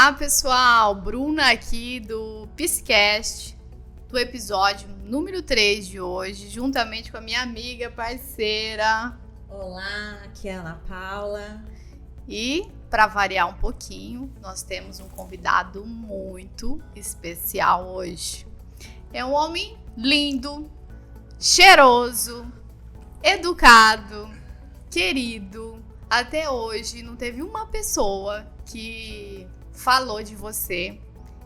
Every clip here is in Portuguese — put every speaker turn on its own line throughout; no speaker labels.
Olá, pessoal! Bruna aqui do Piscast, do episódio número 3 de hoje, juntamente com a minha amiga, parceira.
Olá, aqui é a Ana Paula.
E, para variar um pouquinho, nós temos um convidado muito especial hoje. É um homem lindo, cheiroso, educado, querido. Até hoje não teve uma pessoa que falou de você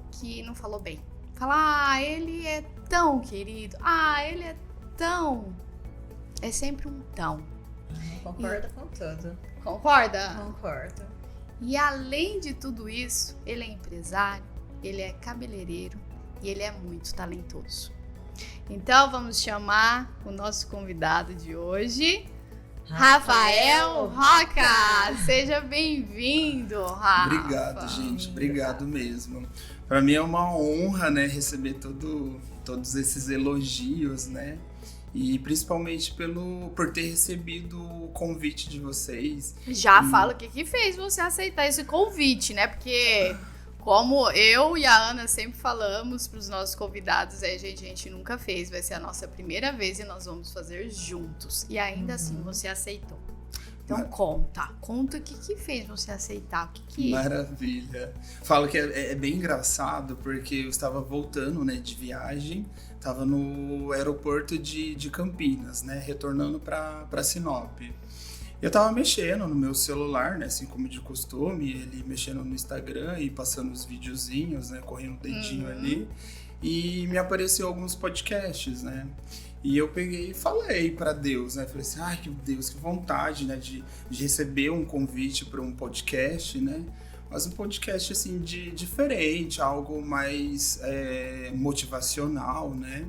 que não falou bem. Fala, ele é tão querido, ele é tão... É sempre um tão.
Concordo com tudo.
Concorda?
Concordo.
E além de tudo isso, ele é empresário, ele é cabeleireiro e ele é muito talentoso. Então vamos chamar o nosso convidado de hoje, Rafael Roca. Seja bem-vindo, Rafa.
Obrigado, gente. Obrigado mesmo. Para mim é uma honra, né, receber todos esses elogios, né? E principalmente por ter recebido o convite de vocês.
Já fala o que fez você aceitar esse convite, né? Porque como eu e a Ana sempre falamos para os nossos convidados, a gente nunca fez, vai ser a nossa primeira vez e nós vamos fazer juntos. E ainda assim você aceitou. Então conta o que fez você aceitar,
Maravilha. Falo que é bem engraçado porque eu estava voltando, né, de viagem, estava no aeroporto de Campinas, né, retornando para Sinop. Eu tava mexendo no meu celular, né, assim como de costume, ele mexendo no Instagram e passando os videozinhos, né, correndo o dedinho ali, e me apareceu alguns podcasts, né, e eu peguei e falei pra Deus, né, falei assim, que Deus, que vontade, né, de receber um convite para um podcast, né, mas um podcast, assim, diferente, algo mais motivacional, né.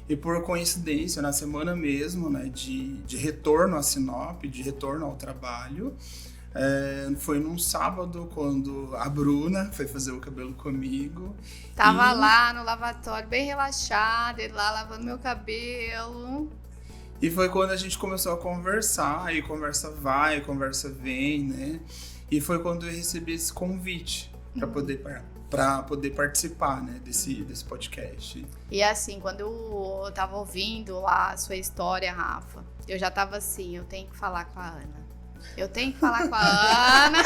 E por coincidência, na semana mesmo, né, de retorno a Sinop, de retorno ao trabalho, foi num sábado quando a Bruna foi fazer o cabelo comigo.
Tava lá no lavatório, bem relaxada, ele lá lavando meu cabelo.
E foi quando a gente começou a conversar, e conversa vai, conversa vem, né? E foi quando eu recebi esse convite para poder participar, né, desse podcast.
E assim, quando eu tava ouvindo lá a sua história, Rafa, eu já tava assim, eu tenho que falar com a Ana. Eu tenho que falar com a Ana.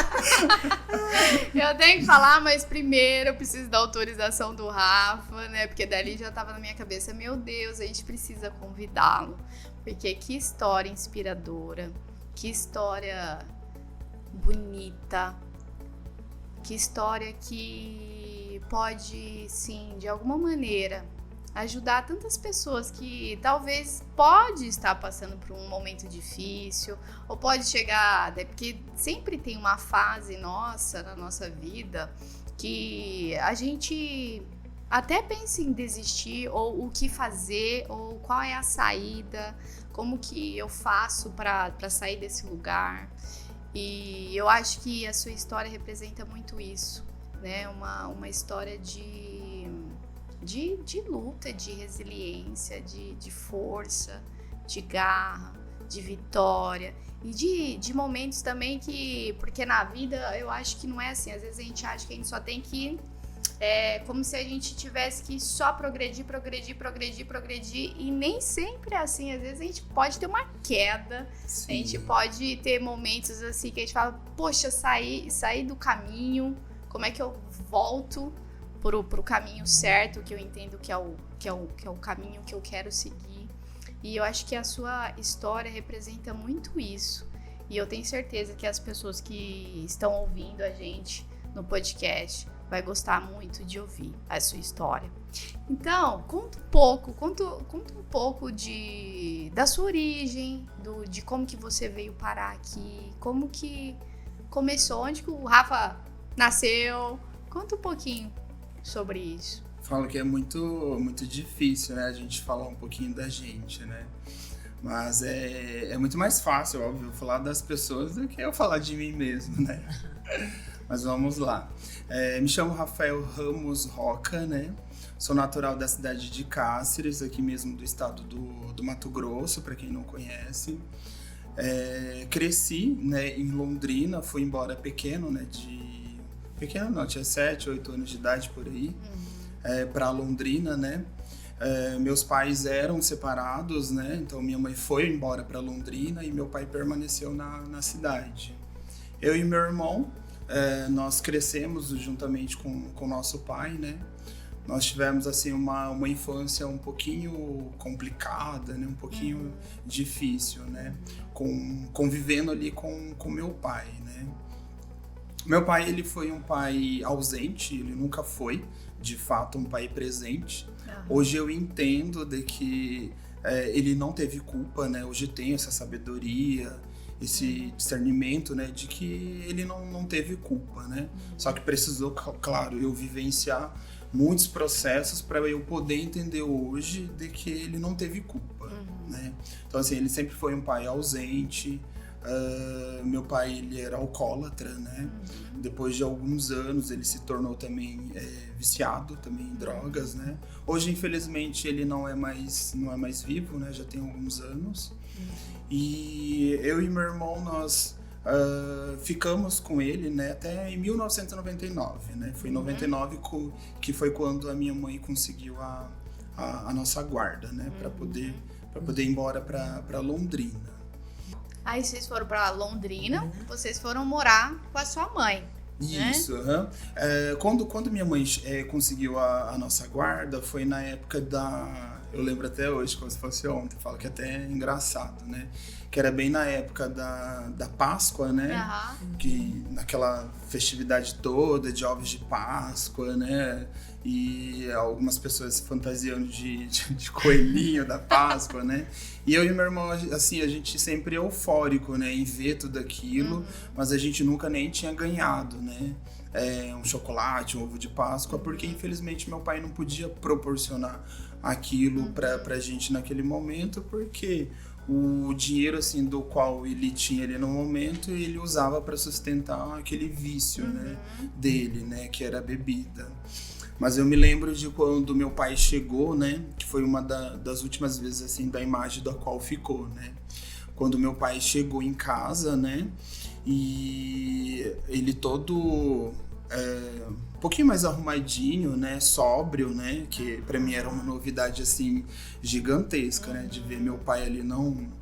Eu tenho que falar, mas primeiro eu preciso da autorização do Rafa, né? Porque dali já tava na minha cabeça, meu Deus, a gente precisa convidá-lo. Porque que história inspiradora, que história bonita, que história que pode, sim, de alguma maneira, ajudar tantas pessoas que talvez pode estar passando por um momento difícil, ou pode chegar, porque sempre tem uma fase na nossa vida, que a gente até pensa em desistir, ou o que fazer, ou qual é a saída, como que eu faço para sair desse lugar. E eu acho que a sua história representa muito isso, né? Uma história de luta, de resiliência, de força, de garra, de vitória e de momentos também porque na vida eu acho que não é assim, às vezes a gente acha que a gente só tem que como se a gente tivesse que só progredir e nem sempre é assim, às vezes a gente pode ter uma queda. Sim. A gente pode ter momentos assim que a gente fala, poxa, saí do caminho, como é que eu volto pro caminho certo, que eu entendo que é o caminho que eu quero seguir. E eu acho que a sua história representa muito isso, e eu tenho certeza que as pessoas que estão ouvindo a gente no podcast vai gostar muito de ouvir a sua história. Então, conta um pouco da sua origem, de como que você veio parar aqui, como que começou, onde que o Rafa nasceu. Conta um pouquinho sobre isso.
Falo que é muito, muito difícil, né, a gente falar um pouquinho da gente, né? Mas é muito mais fácil, óbvio, falar das pessoas do que eu falar de mim mesmo, né? Mas vamos lá. Me chamo Rafael Ramos Roca, né? Sou natural da cidade de Cáceres, aqui mesmo do estado do Mato Grosso, para quem não conhece. Cresci, né, em Londrina, fui embora pequeno, né, pequena não, tinha 7, 8 anos de idade por aí, para Londrina, né? Meus pais eram separados, né? Então minha mãe foi embora para Londrina e meu pai permaneceu na cidade. Eu e meu irmão, nós crescemos juntamente com nosso pai, né? Nós tivemos assim uma infância um pouquinho complicada, né? Um pouquinho difícil, né? Convivendo ali com meu pai, né? Meu pai, ele foi um pai ausente, ele nunca foi, de fato, um pai presente. Hoje eu entendo de que ele não teve culpa, né? Hoje tenho essa sabedoria, esse discernimento, né? De que ele não teve culpa, né? Só que precisou, claro, eu vivenciar muitos processos para eu poder entender hoje de que ele não teve culpa, né? Então, assim, ele sempre foi um pai ausente. Meu pai, ele era alcoólatra, né? Depois de alguns anos ele se tornou também viciado também em drogas, né? Hoje, infelizmente, ele não é mais vivo, né? Já tem alguns anos. E eu e meu irmão, nós ficamos com ele, né? Até em 1999, né? Foi em 99 que foi quando a minha mãe conseguiu a nossa guarda, né? Para poder ir embora para Londrina.
Aí vocês foram pra Londrina, vocês foram morar com a sua mãe.
Isso, quando minha mãe conseguiu a nossa guarda, foi na época eu lembro até hoje, como se fosse ontem, falo que até é engraçado, né? Que era bem na época da Páscoa, né? Que naquela festividade toda de ovos de Páscoa, né? E algumas pessoas se fantasiando de coelhinho da Páscoa, né? E eu e meu irmão, assim, a gente sempre eufórico, né? Em ver tudo aquilo, mas a gente nunca nem tinha ganhado, né? Um chocolate, um ovo de Páscoa, porque infelizmente meu pai não podia proporcionar aquilo pra gente naquele momento, porque o dinheiro, assim, do qual ele tinha ali no momento, ele usava para sustentar aquele vício, né? Dele, né? Que era a bebida. Mas eu me lembro de quando meu pai chegou, né? Que foi uma das últimas vezes, assim, da imagem da qual ficou, né? Quando meu pai chegou em casa, né? E ele todo um pouquinho mais arrumadinho, né? Sóbrio, né? Que pra mim era uma novidade, assim, gigantesca, né? De ver meu pai ali não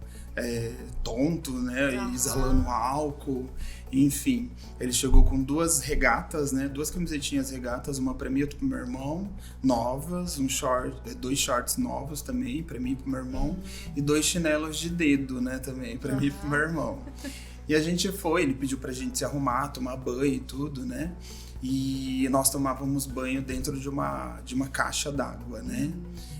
tonto, né? Exalando álcool. Enfim, ele chegou com 2 regatas, né? 2 camisetinhas regatas, uma pra mim e outra pro meu irmão, novas, 2 shorts novos também, pra mim e pro meu irmão, e 2 chinelos de dedo, né? Também, pra mim e pro meu irmão. E a gente foi, ele pediu pra gente se arrumar, tomar banho e tudo, né? E nós tomávamos banho dentro de uma caixa d'água, né?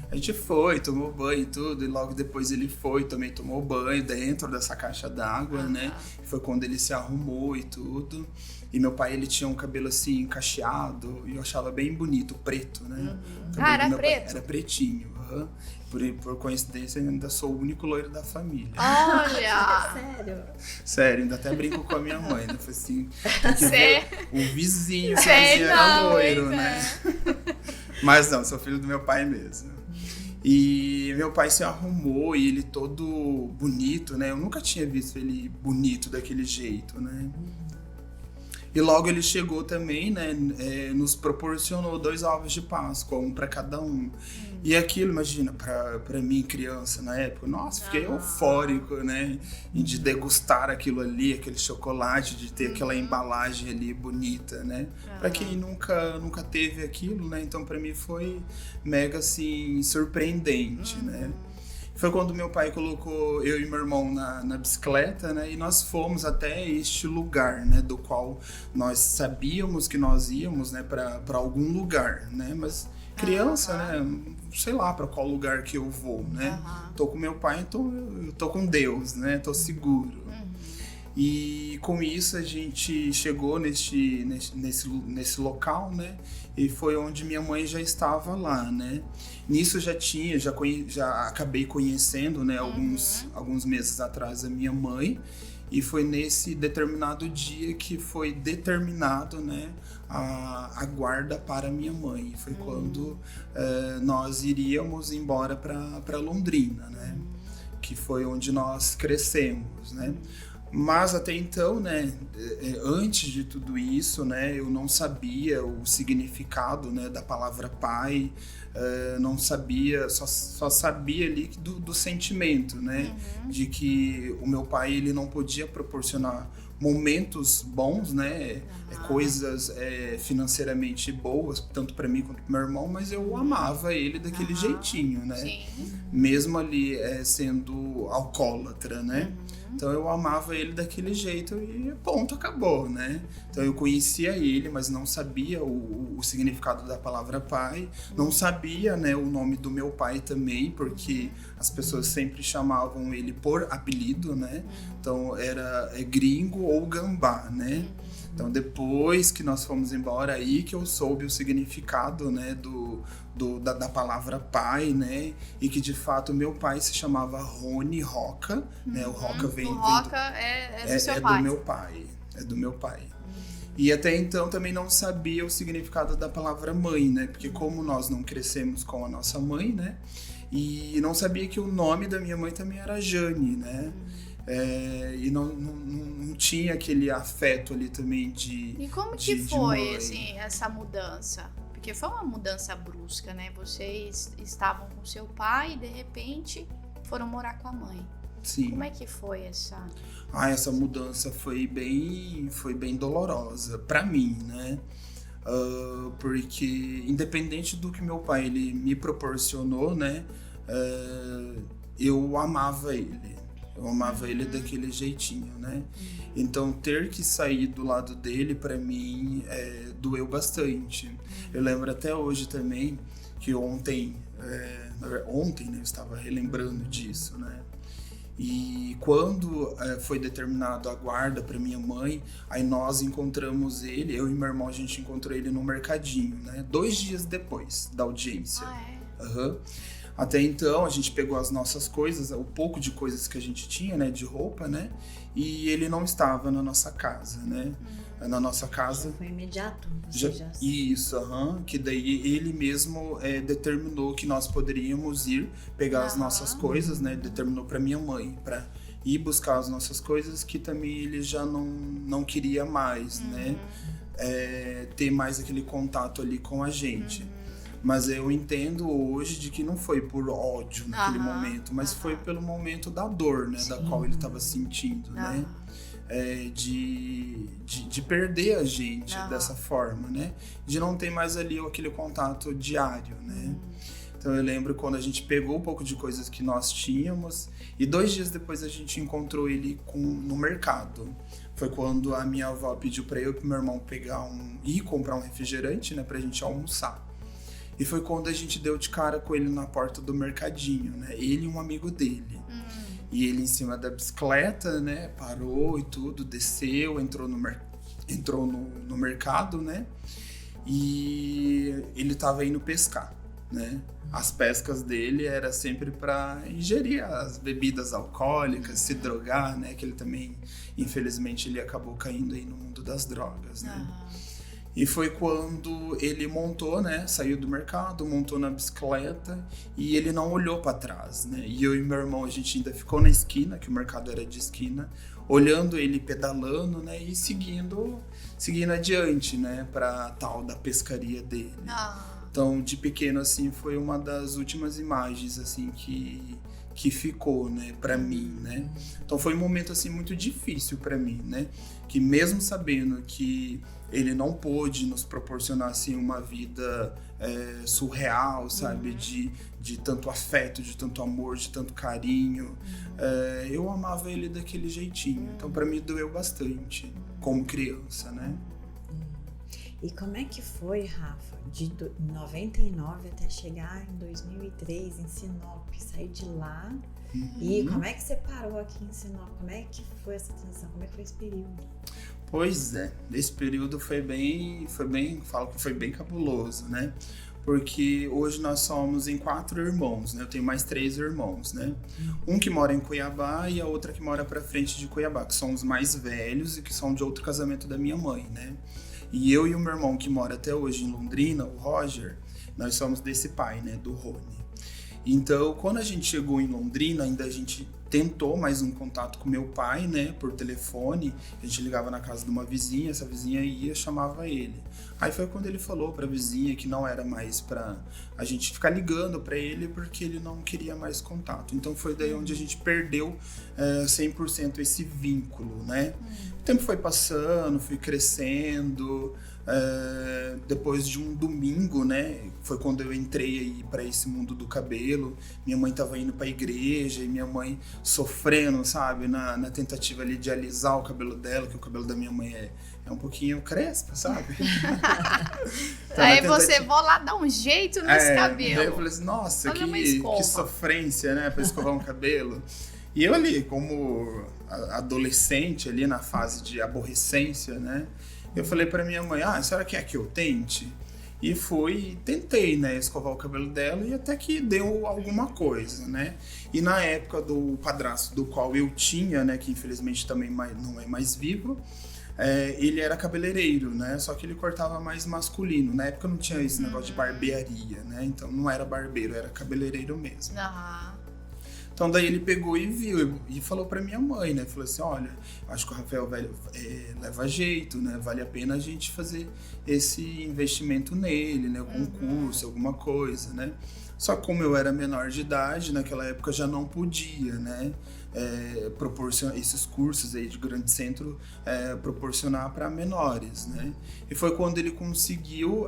A gente foi, tomou banho e tudo, e logo depois ele foi, também tomou banho dentro dessa caixa d'água, né? Foi quando ele se arrumou e tudo. E meu pai, ele tinha um cabelo assim, cacheado, e eu achava bem bonito, preto, né?
Era preto?
Era pretinho, Por coincidência, eu ainda sou o único loiro da família.
Olha!
Sério?
Sério, ainda até brinco com a minha mãe, né? Foi assim, tem que ver o vizinho que era loiro, né? Mas não, sou filho do meu pai mesmo. E meu pai se arrumou e ele todo bonito, né? Eu nunca tinha visto ele bonito daquele jeito, né? E logo ele chegou também, né? Nos proporcionou 2 ovos de Páscoa, um para cada um. E aquilo, imagina, pra mim, criança na época, nossa, fiquei eufórico, né? De degustar aquilo ali, aquele chocolate, de ter aquela embalagem ali bonita, né? Pra quem nunca teve aquilo, né? Então pra mim foi mega, assim, surpreendente, né? Foi quando meu pai colocou eu e meu irmão na bicicleta, né? E nós fomos até este lugar, né? Do qual nós sabíamos que nós íamos, né? Pra algum lugar, né? Mas criança, né? Sei lá pra qual lugar que eu vou, né? Tô com meu pai, então eu tô com Deus, né? Tô seguro. E com isso a gente chegou nesse local, né? E foi onde minha mãe já estava lá, né? Nisso já acabei conhecendo, né? Alguns meses atrás a minha mãe. E foi nesse determinado dia que foi determinado, né? A guarda para minha mãe. Foi quando nós iríamos embora para Londrina, né? Que foi onde nós crescemos, né? Mas até então, né, antes de tudo isso, né, eu não sabia o significado, né, da palavra pai, não sabia, só sabia ali do sentimento, né, de que o meu pai ele não podia proporcionar momentos bons, né, coisas financeiramente boas, tanto para mim quanto para meu irmão, mas eu amava ele daquele jeitinho, né,
Sim.
mesmo ali sendo alcoólatra, né. Então eu amava ele daquele jeito e ponto, acabou, né? Então eu conhecia ele, mas não sabia o significado da palavra pai, não sabia, né, o nome do meu pai também, porque as pessoas sempre chamavam ele por apelido, né? Então era gringo ou gambá, né? Então depois que nós fomos embora aí que eu soube o significado, né, da palavra pai, né, e que de fato meu pai se chamava Rony Roca, né, o Roca vem...
O Roca é do seu pai.
É do meu pai. E até então também não sabia o significado da palavra mãe, né, porque como nós não crescemos com a nossa mãe, né, e não sabia que o nome da minha mãe também era Jane, né, e não tinha aquele afeto ali também de...
E como que foi, assim, essa mudança? Porque foi uma mudança brusca, né? Vocês estavam com seu pai e de repente foram morar com a mãe.
Sim.
Como é que foi essa?
Essa mudança foi bem dolorosa pra mim, né? Porque independente do que meu pai ele me proporcionou, né? Eu amava ele. Eu amava ele daquele jeitinho, né? Então, ter que sair do lado dele, pra mim, doeu bastante. Eu lembro até hoje também que ontem, né, eu estava relembrando disso, né? E quando foi determinado a guarda para minha mãe, aí nós encontramos ele, eu e meu irmão, a gente encontrou ele no mercadinho, né? 2 dias depois da audiência. Até então, a gente pegou as nossas coisas, o pouco de coisas que a gente tinha, né, de roupa, né, e ele não estava na nossa casa, né, na nossa casa...
Foi imediato?
Isso, que daí ele mesmo determinou que nós poderíamos ir pegar as nossas coisas, né, determinou para minha mãe, para ir buscar as nossas coisas, que também ele já não queria mais, né, ter mais aquele contato ali com a gente. Mas eu entendo hoje de que não foi por ódio naquele momento, mas foi pelo momento da dor, né? Sim. Da qual ele estava sentindo, né? De perder a gente dessa forma, né? De não ter mais ali aquele contato diário, né? Então eu lembro quando a gente pegou um pouco de coisas que nós tínhamos e 2 dias depois a gente encontrou ele no mercado. Foi quando a minha avó pediu para eu e pro meu irmão ir comprar um refrigerante, né? Pra gente almoçar. E foi quando a gente deu de cara com ele na porta do mercadinho, né? Ele e um amigo dele. E ele em cima da bicicleta, né? Parou e tudo, desceu, entrou no mercado, né? E ele tava indo pescar, né? As pescas dele era sempre para ingerir as bebidas alcoólicas, se drogar, né? Que ele também, infelizmente, ele acabou caindo aí no mundo das drogas, né? E foi quando ele montou, né? Saiu do mercado, montou na bicicleta e ele não olhou para trás, né? E eu e meu irmão, a gente ainda ficou na esquina, que o mercado era de esquina, olhando ele pedalando, né? E seguindo adiante, né? Para tal da pescaria dele. Então, de pequeno, assim, foi uma das últimas imagens, assim, que ficou, né, pra mim, né? Então foi um momento, assim, muito difícil pra mim, né? Que mesmo sabendo que ele não pôde nos proporcionar, assim, uma vida surreal, sabe? De tanto afeto, de tanto amor, de tanto carinho. Eu amava ele daquele jeitinho. Então, pra mim, doeu bastante, como criança, né?
E como é que foi, Rafa, de 99 até chegar em 2003 em Sinop, sair de lá? E como é que você parou aqui em Sinop? Como é que foi essa transição? Como é que foi esse período?
Pois é, esse período foi bem cabuloso, né? Porque hoje nós somos em 4 irmãos, né? Eu tenho mais 3 irmãos, né? Um que mora em Cuiabá e a outra que mora pra frente de Cuiabá, que são os mais velhos e que são de outro casamento da minha mãe, né? E eu e o meu irmão que mora até hoje em Londrina, o Roger, nós somos desse pai, né? Do Rony. Então, quando a gente chegou em Londrina, ainda a gente tentou mais um contato com meu pai, né, por telefone. A gente ligava na casa de uma vizinha, essa vizinha ia, chamava ele. Aí foi quando ele falou pra vizinha que não era mais pra a gente ficar ligando pra ele, porque ele não queria mais contato. Então foi daí onde a gente perdeu 100% esse vínculo, né? O tempo foi passando, fui crescendo. Depois de um domingo, né, foi quando eu entrei aí para esse mundo do cabelo. Minha mãe tava indo pra igreja e minha mãe sofrendo, sabe, na tentativa ali de alisar o cabelo dela, que o cabelo da minha mãe é um pouquinho crespo, sabe? Então,
aí você vou lá dar um jeito nesse cabelo.
Daí eu falei assim, nossa, que sofrência, né, pra escovar um cabelo. E eu ali, como adolescente ali na fase de aborrecência, né, eu falei pra minha mãe, a senhora quer que eu tente? E fui e tentei, né, escovar o cabelo dela e até que deu alguma coisa, né? E na época do padrasto do qual eu tinha, né, que infelizmente também não é mais vivo, ele era cabeleireiro, né? Só que ele cortava mais masculino. Na época não tinha esse negócio de barbearia, né? Então não era barbeiro, era cabeleireiro mesmo. Então daí ele pegou e viu e falou pra minha mãe, né? Falou assim, olha, acho que o Rafael leva jeito, né? Vale a pena a gente fazer esse investimento nele, né? Um concurso, alguma coisa, né? Só que como eu era menor de idade, naquela época já não podia, né? Proporcionar esses cursos aí de grande centro, proporcionar para menores, né? E foi quando ele conseguiu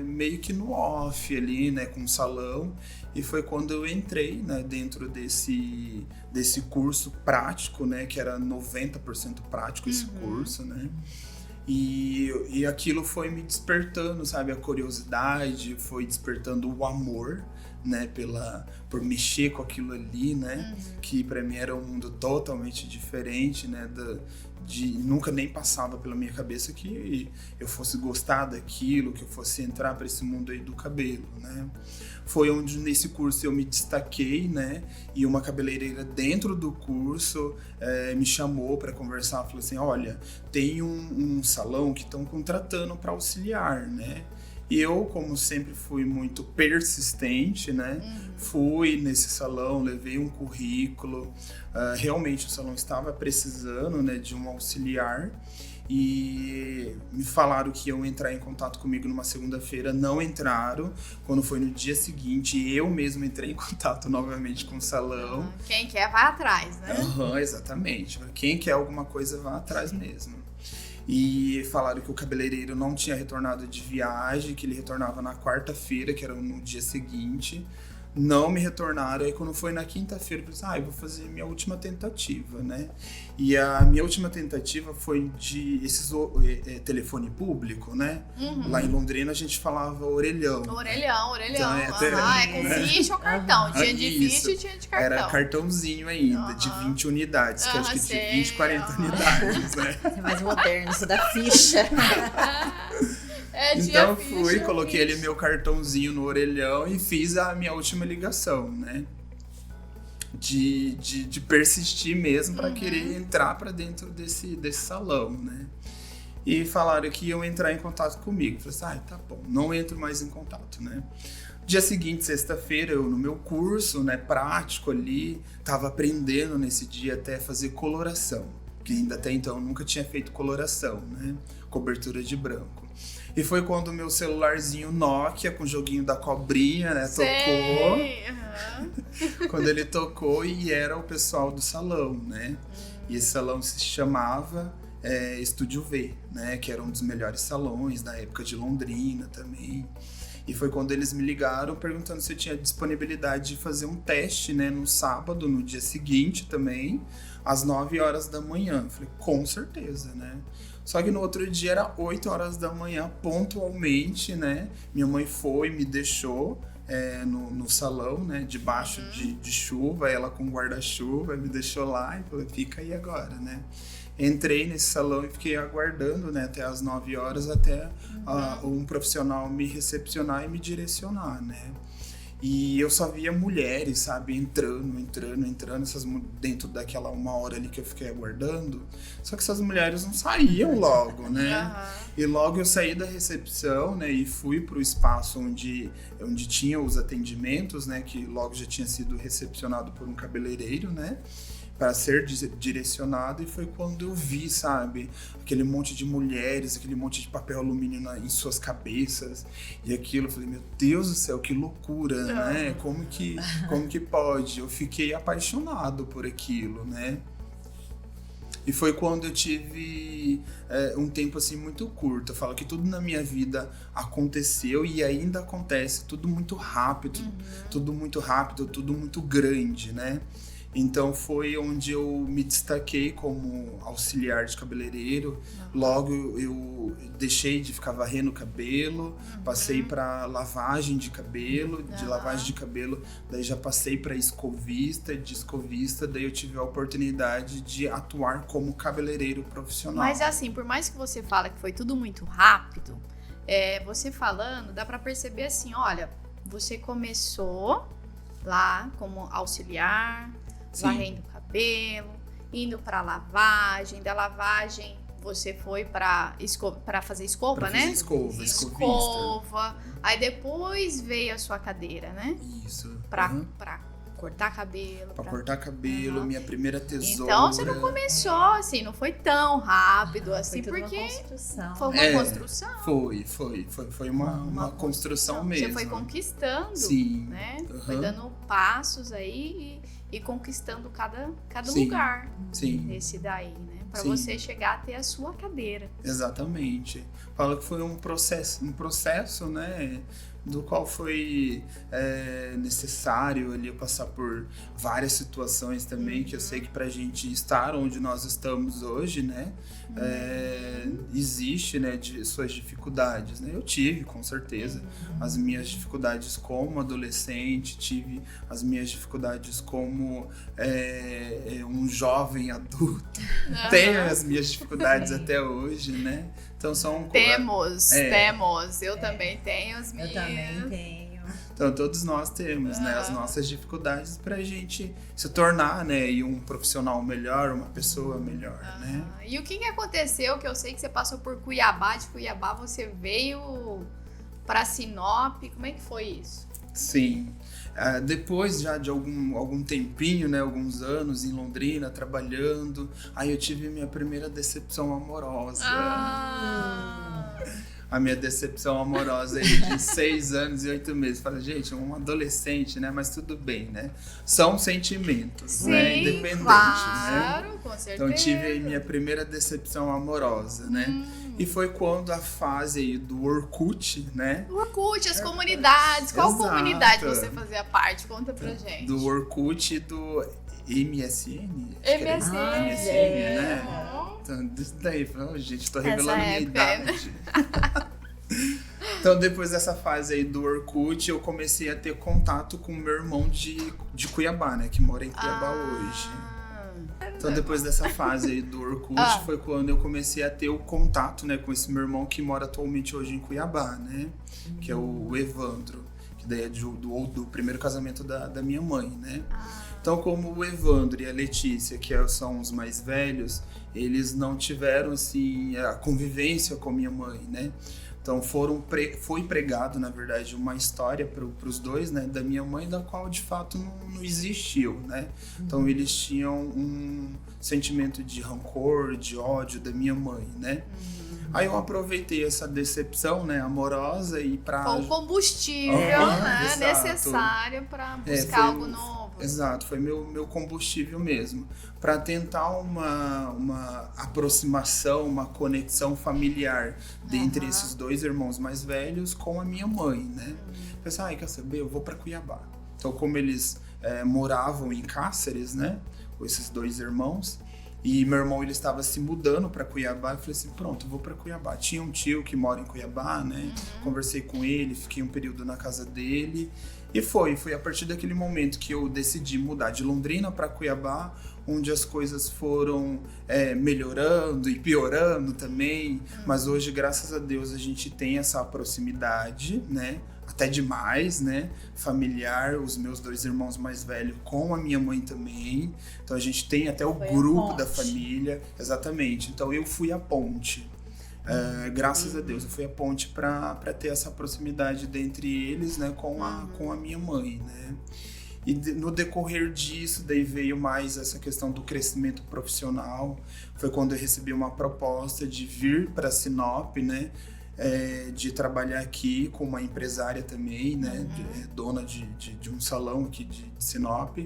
meio que no off ali, né, com o salão, e foi quando eu entrei, né, dentro desse curso prático, né, que era 90% prático esse curso, né? E aquilo foi me despertando, sabe, a curiosidade, foi despertando o amor, né, por mexer com aquilo ali, né, que pra mim era um mundo totalmente diferente, né, nunca nem passava pela minha cabeça que eu fosse gostar daquilo, que eu fosse entrar para esse mundo aí do cabelo, né. Foi onde nesse curso eu me destaquei, né, e uma cabeleireira dentro do curso me chamou para conversar, falou assim, olha, tem um salão que estão contratando para auxiliar, né. E eu, como sempre fui muito persistente, né, fui nesse salão, levei um currículo, realmente o salão estava precisando, né, de um auxiliar, e me falaram que iam entrar em contato comigo numa segunda-feira, não entraram. Quando foi no dia seguinte, eu mesmo entrei em contato novamente com o salão.
Quem quer vai atrás, né?
Exatamente, quem quer alguma coisa vai atrás mesmo. E falaram que o cabeleireiro não tinha retornado de viagem, que ele retornava na quarta-feira, que era no dia seguinte. Não me retornaram, aí quando foi na quinta-feira, eu pensei, eu vou fazer minha última tentativa, né? E a minha última tentativa foi de esses telefone público, né? Lá em Londrina a gente falava orelhão.
Orelhão.
Então,
com ficha ou cartão. Tinha de ficha e tinha de cartão.
Era cartãozinho ainda, de 20 unidades, que acho que tinha 20, 40 unidades, né?
É mais moderno, isso da ficha.
Então fui, coloquei ali meu cartãozinho no orelhão e fiz a minha última ligação, né? De persistir mesmo para querer entrar para dentro desse salão, né? E falaram que iam entrar em contato comigo. Falei assim, tá bom, não entro mais em contato, né? Dia seguinte, sexta-feira, eu no meu curso, né, prático ali, tava aprendendo nesse dia até fazer coloração, que ainda até então eu nunca tinha feito coloração, né? Cobertura de branco. E foi quando o meu celularzinho Nokia, com o joguinho da cobrinha, né, tocou. Quando ele tocou e era o pessoal do salão, né? E esse salão se chamava Estúdio V, né? Que era um dos melhores salões da época de Londrina também. E foi quando eles me ligaram perguntando se eu tinha disponibilidade de fazer um teste, né, no sábado, no dia seguinte também, às 9 horas da manhã. Eu falei, com certeza, né? Só que no outro dia era 8 horas da manhã, pontualmente, né? Minha mãe foi, me deixou no salão, né? Debaixo de chuva, ela com guarda-chuva, me deixou lá e falou, fica aí agora, né? Entrei nesse salão e fiquei aguardando, né? Até as 9 horas, até um profissional me recepcionar e me direcionar, né? E eu só via mulheres, sabe, entrando, dentro daquela 1 hora ali que eu fiquei aguardando. Só que essas mulheres não saíam logo, né?
Uhum.
E logo eu saí da recepção, né, e fui pro espaço onde tinha os atendimentos, né, que logo já tinha sido recepcionado por um cabeleireiro, né, para ser direcionado, e foi quando eu vi, sabe, aquele monte de mulheres, aquele monte de papel alumínio em suas cabeças, e aquilo, eu falei, meu Deus do céu, que loucura, né, como que pode? Eu fiquei apaixonado por aquilo, né. E foi quando eu tive um tempo assim muito curto. Eu falo que tudo na minha vida aconteceu e ainda acontece, tudo muito rápido, tudo muito grande, né? Então foi onde eu me destaquei como auxiliar de cabeleireiro. Logo eu deixei de ficar varrendo o cabelo, passei para lavagem de cabelo, de lavagem de cabelo, daí já passei para escovista, de escovista, daí eu tive a oportunidade de atuar como cabeleireiro profissional.
Mas assim, por mais que você fala que foi tudo muito rápido, você falando, dá para perceber assim, olha, você começou lá como auxiliar, varrendo o cabelo, indo para lavagem, da lavagem você foi para fazer escova, né? Escova. Aí depois veio a sua cadeira, né?
Isso.
Pra cortar cabelo.
Pra cortar cabelo, minha primeira tesoura.
Então você não começou assim, não foi tão rápido assim,
foi
porque
uma construção.
foi uma construção.
Foi uma construção mesmo.
Você foi conquistando,
sim,
né? Foi dando passos aí e conquistando cada
sim,
lugar
desse
daí, né? Pra
sim,
você chegar a ter a sua cadeira.
Exatamente. Fala que foi um processo, né? Do qual foi necessário ali eu passar por várias situações também, que eu sei que pra gente estar onde nós estamos hoje, né? Existe, né, suas dificuldades, né? Eu tive, com certeza, as minhas dificuldades como adolescente, tive as minhas dificuldades como um jovem adulto, tenho as minhas dificuldades até hoje, né? Então são...
Temos. Eu também tenho as minhas.
Eu também tenho.
Então todos nós temos, né, as nossas dificuldades pra gente se tornar, né, e um profissional melhor, uma pessoa melhor, né?
E o que aconteceu, que eu sei que você passou por Cuiabá, de Cuiabá você veio pra Sinop, como é que foi isso?
Sim. Depois já de algum tempinho, né, alguns anos em Londrina, trabalhando, aí eu tive minha primeira decepção amorosa. A minha decepção amorosa aí de 6 anos e 8 meses. Falei, gente, um adolescente, né, mas tudo bem, né? São sentimentos,
sim,
né, independentes,
claro,
né?
Com certeza.
Então tive aí minha primeira decepção amorosa, né? E foi quando a fase aí do Orkut, né?
O Orkut, as comunidades. Qual
Exato.
Comunidade você fazia parte? Conta pra gente.
Do Orkut e do MSN?
MSN,
né? Então, isso daí, gente, tô revelando minha idade. Então, depois dessa fase aí do Orkut, eu comecei a ter contato com o meu irmão de Cuiabá, né? Que mora em Cuiabá hoje. Então, depois dessa fase aí do Orkut, foi quando eu comecei a ter o contato, né, com esse meu irmão que mora atualmente hoje em Cuiabá, né? Que é o Evandro, que daí é do primeiro casamento da minha mãe, né? Então, como o Evandro e a Letícia, que são os mais velhos, eles não tiveram, assim, a convivência com a minha mãe, né? Então, foi pregado, na verdade, uma história para os dois, né, da minha mãe, da qual, de fato, não existiu, né? Então, eles tinham um sentimento de rancor, de ódio da minha mãe, né? Aí eu aproveitei essa decepção, né, amorosa e para...
Foi o combustível, né, necessário para buscar algo novo.
Exato, foi meu combustível mesmo. Para tentar uma aproximação, uma conexão familiar dentre esses dois irmãos mais velhos com a minha mãe, né? Pensei, quer saber? Eu vou para Cuiabá. Então, como eles moravam em Cáceres, né? Com esses dois irmãos, e meu irmão ele estava se mudando para Cuiabá, eu falei assim, pronto, eu vou para Cuiabá. Tinha um tio que mora em Cuiabá, né? Conversei com ele, fiquei um período na casa dele. E foi a partir daquele momento que eu decidi mudar de Londrina para Cuiabá, onde as coisas foram melhorando e piorando também. Mas hoje, graças a Deus, a gente tem essa proximidade, né? até demais, né? Familiar, os meus 2 irmãos mais velhos com a minha mãe também. Então a gente tem até o grupo da família. Exatamente. Então eu fui a ponte. Graças a Deus, eu fui a ponte para ter essa proximidade dentre eles, né? Com a minha mãe, né? E no decorrer disso, daí veio mais essa questão do crescimento profissional. Foi quando eu recebi uma proposta de vir para Sinop, né? De trabalhar aqui com uma empresária também, né? Dona de um salão aqui de Sinop.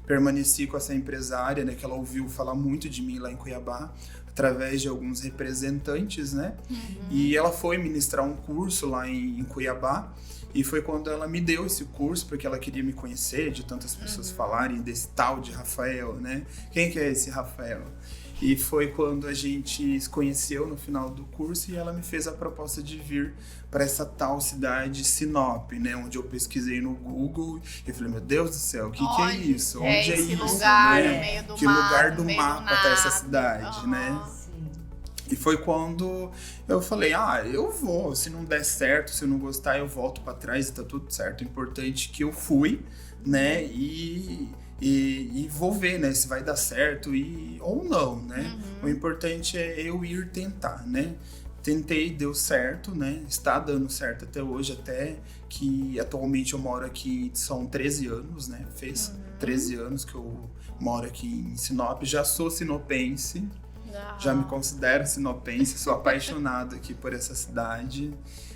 Permaneci com essa empresária, né? Que ela ouviu falar muito de mim lá em Cuiabá, através de alguns representantes, né? E ela foi ministrar um curso lá em Cuiabá. E foi quando ela me deu esse curso, porque ela queria me conhecer, de tantas pessoas falarem desse tal de Rafael, né? Quem que é esse Rafael? E foi quando a gente se conheceu no final do curso e ela me fez a proposta de vir para essa tal cidade Sinop, né? Onde eu pesquisei no Google e falei, meu Deus do céu, o que é isso? Onde é
esse
isso?
lugar,
né?
no meio do
que
mar,
lugar do
no meio
mapa tá essa cidade, né? E foi quando eu falei, eu vou, se não der certo, se eu não gostar, eu volto para trás e tá tudo certo. O importante é que eu fui, né, e vou ver, né, se vai dar certo ou não, né. O importante é eu ir tentar, né. Tentei, deu certo, né, está dando certo até hoje, até que atualmente eu moro aqui, são 13 anos, né, fez 13 anos que eu moro aqui em Sinop, já sou sinopense. Já me considero sinopense, sou apaixonado aqui por essa cidade.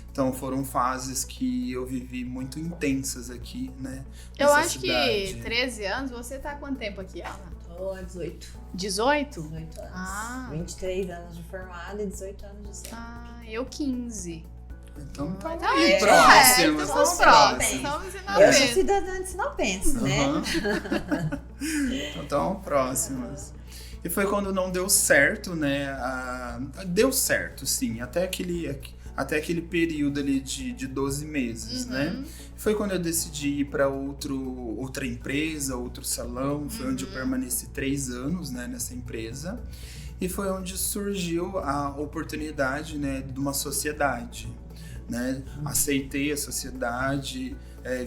Então foram fases que eu vivi muito intensas aqui, né?
Eu acho que 13 anos, você tá há quanto tempo aqui, Ana?
Tô há 18.
18?
18 anos. 23 anos de formada e 18 anos de céu.
eu 15.
Então tá
Então,
próximos.
Estamos
próximos.
Estamos
Eu sou cidadã de sinopense, né?
Então próximos. E foi quando não deu certo, né? Deu certo, sim, até aquele período ali de 12 meses, né? Foi quando eu decidi ir para outra empresa, outro salão. Foi onde eu permaneci 3 anos, né, nessa empresa. E foi onde surgiu a oportunidade, né, de uma sociedade, né? Aceitei a sociedade,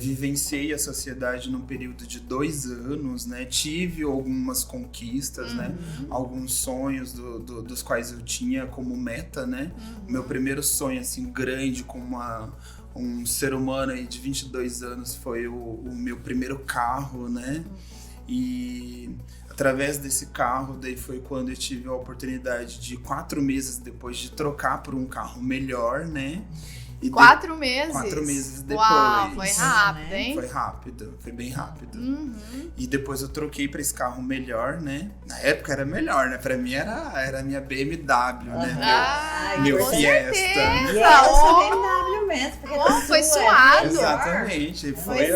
vivenciei a sociedade num período de 2 anos, né? Tive algumas conquistas, né? Alguns sonhos dos quais eu tinha como meta, né? O meu primeiro sonho, assim, grande, com um ser humano aí de 22 anos, foi o meu primeiro carro, né? E através desse carro, daí foi quando eu tive a oportunidade de 4 meses depois de trocar por um carro melhor, né? E
4 meses?
4 meses depois.
Uau, foi rápido, hein?
Foi rápido, foi bem rápido. E depois eu troquei pra esse carro melhor, né? Na época era melhor, né? Pra mim era a minha BMW, né? Meu Fiesta.
E era sua BMW mesmo, porque
foi suado.
Exatamente. Foi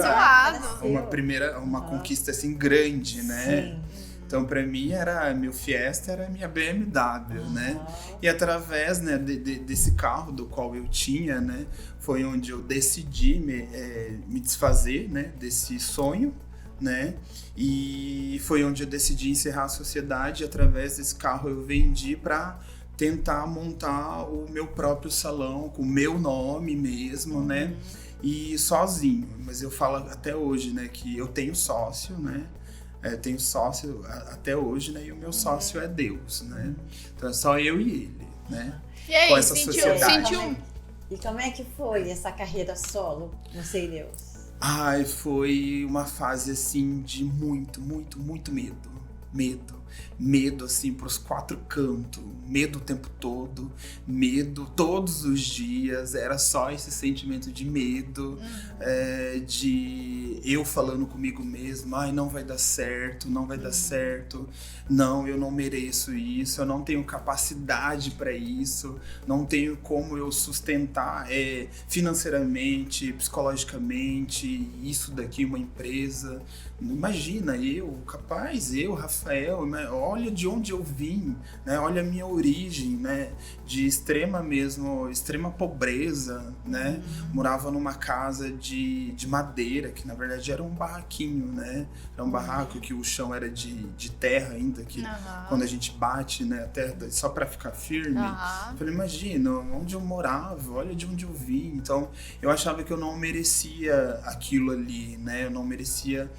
uma conquista assim grande, né?
Sim.
Então, pra mim, meu Fiesta era a minha BMW, né? E através, né, desse carro do qual eu tinha, né, foi onde eu decidi me desfazer, né, desse sonho, né? E foi onde eu decidi encerrar a sociedade. E através desse carro eu vendi para tentar montar o meu próprio salão com o meu nome mesmo, né? E sozinho. Mas eu falo até hoje, né, que eu tenho sócio, né? Tenho sócio até hoje, né? E o meu sócio é Deus, né? Então é só eu e ele, né?
E aí,
com essa sociedade.
E como é que foi essa carreira solo, você e Deus?
Ai, foi uma fase, assim, de muito, muito, muito medo. Medo, assim, pros 4 cantos. Medo o tempo todo. Medo todos os dias. Era só esse sentimento de medo. De eu falando comigo mesmo. Ai, não vai dar certo, não vai dar certo. Não, eu não mereço isso. Eu não tenho capacidade para isso. Não tenho como eu sustentar financeiramente, psicologicamente, isso daqui, uma empresa. Imagina, eu, Rafael, olha de onde eu vim, né? Olha a minha origem, né? De extrema pobreza, né? Morava numa casa de madeira, que na verdade verdade era um barraquinho, né? Era um barraco que o chão era de terra ainda, que quando a gente bate, né, a terra só para ficar firme. Eu falei, imagina, onde eu morava, olha de onde eu vim. Então, eu achava que eu não merecia aquilo ali, né? Eu não merecia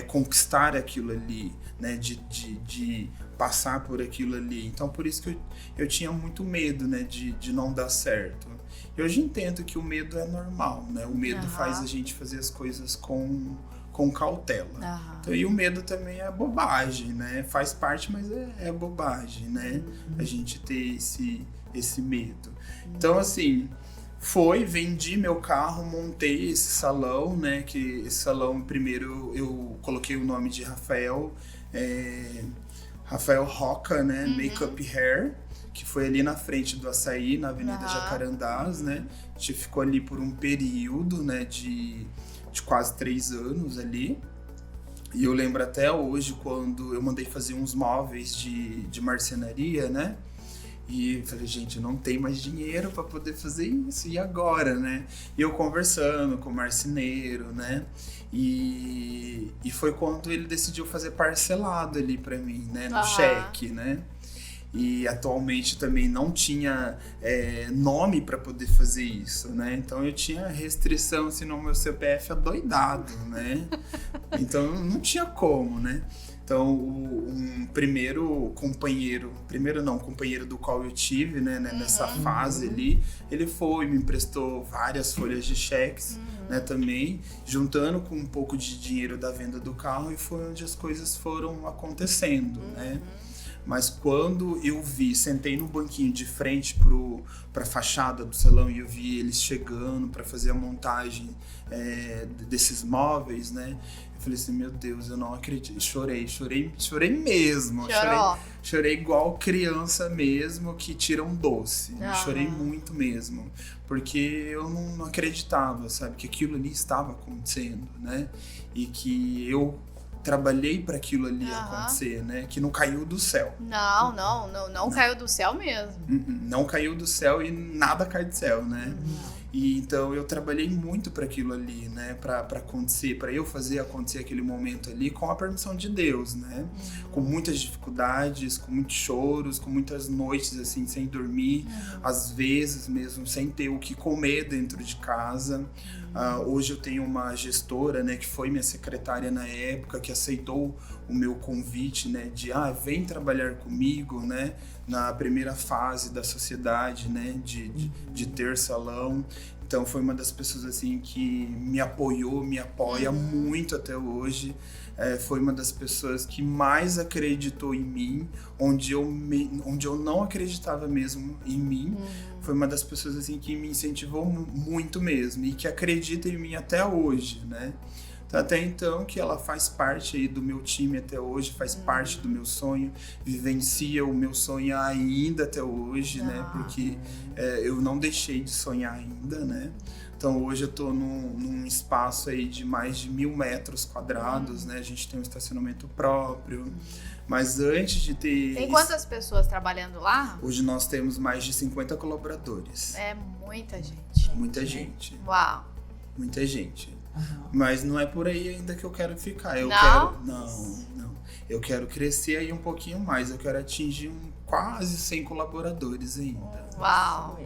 conquistar aquilo ali, né? De passar por aquilo ali. Então, por isso que eu tinha muito medo, né? De não dar certo. E hoje entendo que o medo é normal, né? O medo faz a gente fazer as coisas com cautela. Então, e o medo também é bobagem, né? Faz parte, mas é bobagem, né? A gente ter esse medo. Então, assim, vendi meu carro, montei esse salão, né? Que esse salão, primeiro, eu coloquei o nome de Rafael Roca, né? Makeup Hair, que foi ali na frente do Açaí, na Avenida Jacarandás, né? A gente ficou ali por um período, né? De quase 3 anos ali. E eu lembro até hoje, quando eu mandei fazer uns móveis de marcenaria, né? E falei, gente, não tem mais dinheiro para poder fazer isso, e agora, né? E eu conversando com o marceneiro, né? E foi quando ele decidiu fazer parcelado ali para mim, né? No cheque, né? E atualmente também não tinha nome para poder fazer isso, né? Então eu tinha restrição, senão meu CPF é doidado, né? Então não tinha como, né? Então um companheiro do qual eu tive, né, nessa fase ali, ele me emprestou várias folhas de cheques, né, também, juntando com um pouco de dinheiro da venda do carro, e foi onde as coisas foram acontecendo, né? Mas quando eu sentei no banquinho de frente pra fachada do salão e eu vi eles chegando para fazer a montagem desses móveis, né? Eu falei assim, meu Deus, eu não acredito. Chorei mesmo. Chorei igual criança mesmo que tira um doce. Chorei muito mesmo. Porque eu não acreditava, sabe? Que aquilo ali estava acontecendo, né? E que eu trabalhei para aquilo ali acontecer, né? Que não caiu do céu.
Não caiu do céu mesmo.
Não caiu do céu e nada cai do céu, né? E então eu trabalhei muito para aquilo ali, né? Para acontecer, para eu fazer acontecer aquele momento ali com a permissão de Deus, né? Com muitas dificuldades, com muitos choros, com muitas noites assim sem dormir, às vezes mesmo sem ter o que comer dentro de casa. Hoje eu tenho uma gestora, né, que foi minha secretária na época, que aceitou o meu convite, né, de vem trabalhar comigo, né, na primeira fase da sociedade, né, de ter salão. Então foi uma das pessoas assim que me apoiou, me apoia muito até hoje. Foi uma das pessoas que mais acreditou em mim, onde eu não acreditava mesmo em mim. Foi uma das pessoas assim que me incentivou muito mesmo e que acredita em mim até hoje, né? Até então que ela faz parte aí do meu time até hoje, faz parte do meu sonho, vivencia o meu sonho ainda até hoje, né? Porque eu não deixei de sonhar ainda, né? Então hoje eu tô num espaço aí de mais de 1.000 metros quadrados, né? A gente tem um estacionamento próprio. Mas antes de ter...
Tem quantas pessoas trabalhando lá?
Hoje nós temos mais de 50 colaboradores.
É muita gente.
Muita gente.
Uau.
Muita gente. Mas não é por aí ainda que eu quero ficar. Não. Eu quero crescer aí um pouquinho mais. Eu quero atingir quase 100 colaboradores ainda.
Uau.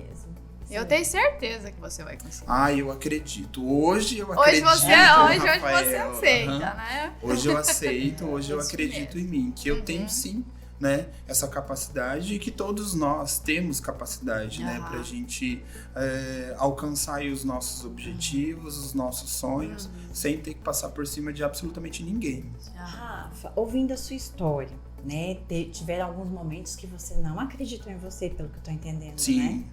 Eu tenho certeza que você vai conseguir.
Eu acredito. Hoje eu acredito.
Hoje você aceita, né?
Hoje eu aceito, hoje eu acredito em mim. Que eu tenho sim, né, essa capacidade e que todos nós temos capacidade, né, pra gente alcançar aí os nossos objetivos, os nossos sonhos, sem ter que passar por cima de absolutamente ninguém.
Rafa, ouvindo a sua história, né, tiveram alguns momentos que você não acreditou em você, pelo que eu tô entendendo,
sim,
né?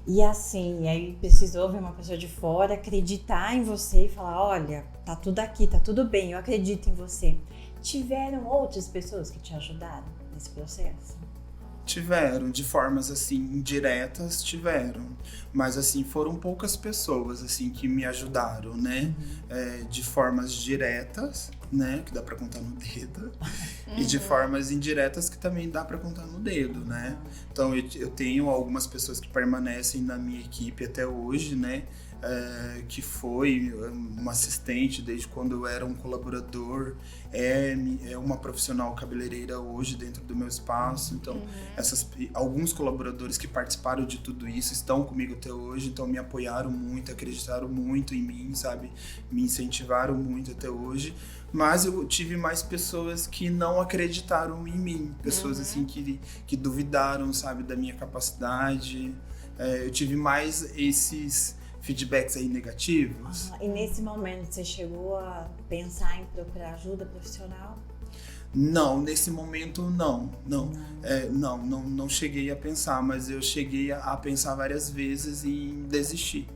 E assim, aí precisou ver uma pessoa de fora acreditar em você e falar, olha, tá tudo aqui, tá tudo bem, eu acredito em você. Tiveram outras pessoas que te ajudaram nesse processo?
Tiveram, de formas assim, indiretas, tiveram. Mas assim, foram poucas pessoas assim que me ajudaram, né? De formas diretas, né? Que dá pra contar no dedo. E de formas indiretas que também dá pra contar no dedo, né? Então eu tenho algumas pessoas que permanecem na minha equipe até hoje, né? que foi uma assistente desde quando eu era um colaborador, é uma profissional cabeleireira hoje dentro do meu espaço. Então, alguns colaboradores que participaram de tudo isso estão comigo até hoje, então me apoiaram muito, acreditaram muito em mim, sabe? Me incentivaram muito até hoje. Mas eu tive mais pessoas que não acreditaram em mim, pessoas assim que duvidaram, sabe, da minha capacidade. Eu tive mais esses feedbacks aí negativos.
E nesse momento você chegou a pensar em procurar ajuda profissional?
Não, nesse momento não cheguei a pensar, mas eu cheguei a pensar várias vezes em desistir,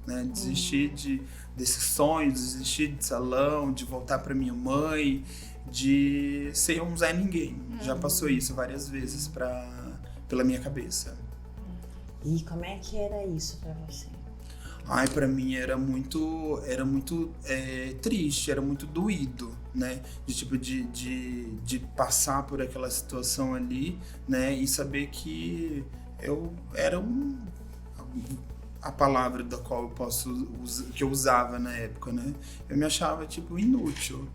né? Desistir desse sonho, desistir de salão, de voltar para minha mãe, de ser um Zé Ninguém. Já passou isso várias vezes pela minha cabeça.
E como é que era isso para você?
Ai, pra mim era muito triste, era muito doído, né? De passar por aquela situação ali, né? E saber que eu era a palavra da qual eu que eu usava na época, né? Eu me achava, inútil.